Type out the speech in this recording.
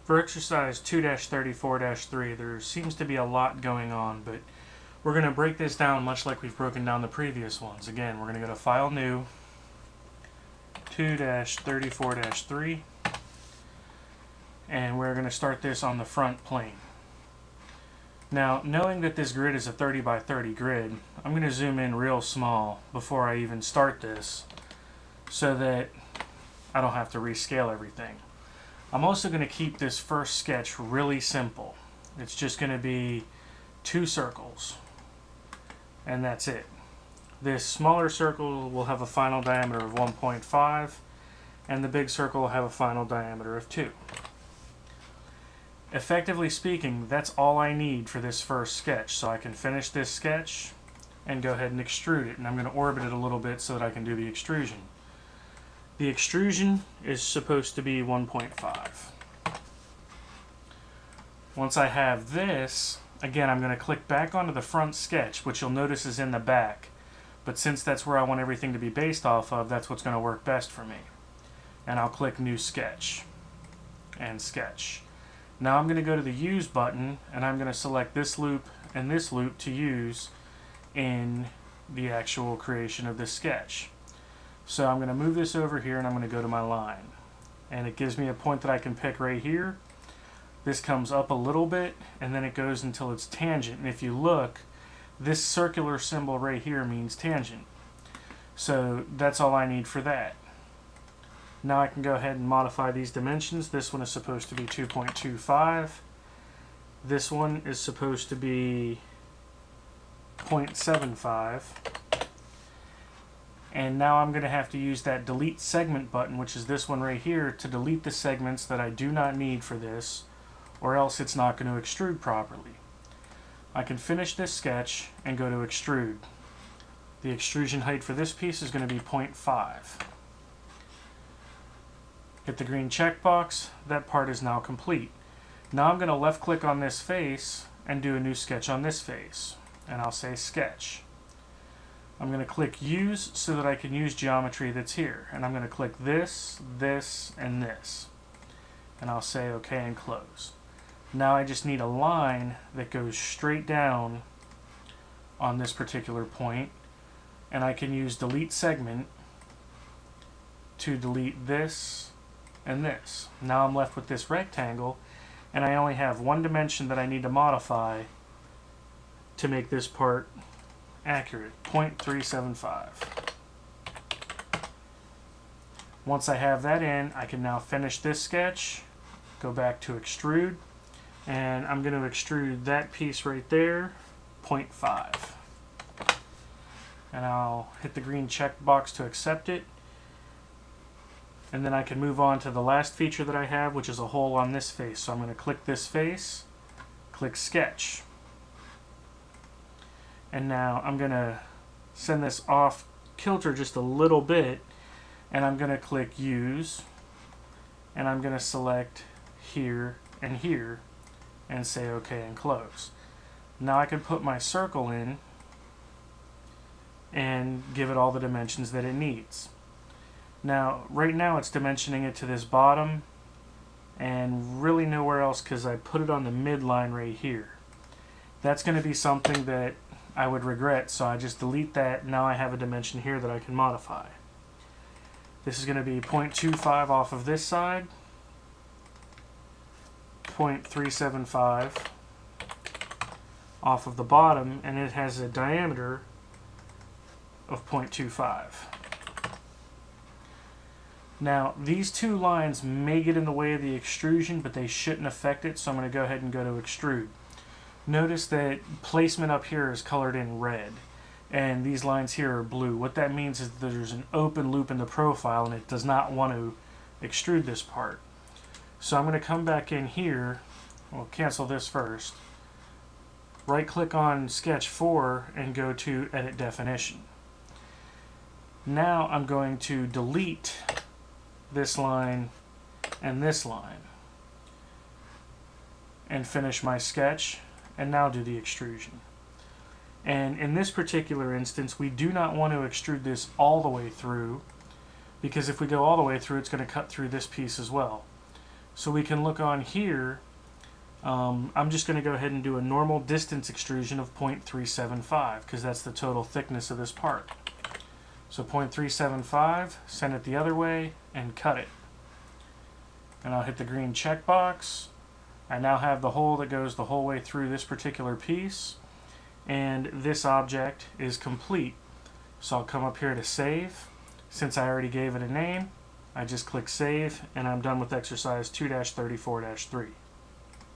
For exercise 2-34-3, there seems to be a lot going on, but we're going to break this down much like we've broken down the previous ones. Again, we're going to go to File, New, 2-34-3, and we're going to start this on the front plane. Now, knowing that this grid is a 30 by 30 grid, I'm going to zoom in real small before I even start this so that I don't have to rescale everything. I'm also going to keep this first sketch really simple. It's just going to be 2 circles, and that's it. This smaller circle will have a final diameter of 1.5, and the big circle will have a final diameter of 2. Effectively speaking, that's all I need for this first sketch, so I can finish this sketch and go ahead and extrude it. And I'm going to orbit it a little bit so that I can do the extrusion. The extrusion is supposed to be 1.5. Once I have this, again, I'm going to click back onto the front sketch, which you'll notice is in the back. But since that's where I want everything to be based off of, that's what's going to work best for me. And I'll click New Sketch and Sketch. Now I'm going to go to the Use button, and I'm going to select this loop and this loop to use in the actual creation of this sketch. So I'm going to move this over here, and I'm going to go to my line. And it gives me a point that I can pick right here. This comes up a little bit, and then it goes until it's tangent. And if you look, this circular symbol right here means tangent. So that's all I need for that. Now I can go ahead and modify these dimensions. This one is supposed to be 2.25. This one is supposed to be 0.75. And now I'm going to have to use that delete segment button, which is this one right here, to delete the segments that I do not need for this, or else it's not going to extrude properly. I can finish this sketch and go to extrude. The extrusion height for this piece is going to be 0.5. Hit the green checkbox. That part is now complete. Now I'm going to left click on this face and do a new sketch on this face. And I'll say Sketch. I'm going to click Use so that I can use geometry that's here. And I'm going to click this, this, and this. And I'll say OK and close. Now I just need a line that goes straight down on this particular point. And I can use Delete Segment to delete this and this. Now I'm left with this rectangle, and I only have one dimension that I need to modify to make this part accurate, 0.375. Once I have that in, I can now finish this sketch, go back to extrude, and I'm going to extrude that piece right there, 0.5. And I'll hit the green check box to accept it. And then I can move on to the last feature that I have, which is a hole on this face. So I'm going to click this face, click Sketch. And now I'm going to send this off kilter just a little bit, and I'm going to click Use, and I'm going to select here and here, and say OK and close. Now I can put my circle in and give it all the dimensions that it needs. Now, right now it's dimensioning it to this bottom and really nowhere else because I put it on the midline right here. That's going to be something that I would regret, so I just delete that. Now I have a dimension here that I can modify. This is going to be 0.25 off of this side, 0.375 off of the bottom, and it has a diameter of 0.25. Now, these two lines may get in the way of the extrusion, but they shouldn't affect it, so I'm going to go ahead and go to extrude. Notice that placement up here is colored in red, and these lines here are blue. What that means is that there's an open loop in the profile, and it does not want to extrude this part. So I'm going to come back in here. We'll cancel this first. Right-click on Sketch 4 and go to Edit Definition. Now I'm going to delete this line and this line and finish my sketch, and now do the extrusion. And in this particular instance, we do not want to extrude this all the way through, because if we go all the way through, it's going to cut through this piece as well. So we can look on here. I'm just going to go ahead and do a normal distance extrusion of 0.375 because that's the total thickness of this part. So 0.375, send it the other way, and cut it. And I'll hit the green checkbox. I now have the hole that goes the whole way through this particular piece, and this object is complete. So I'll come up here to save. Since I already gave it a name, I just click save, and I'm done with exercise 2-34-3.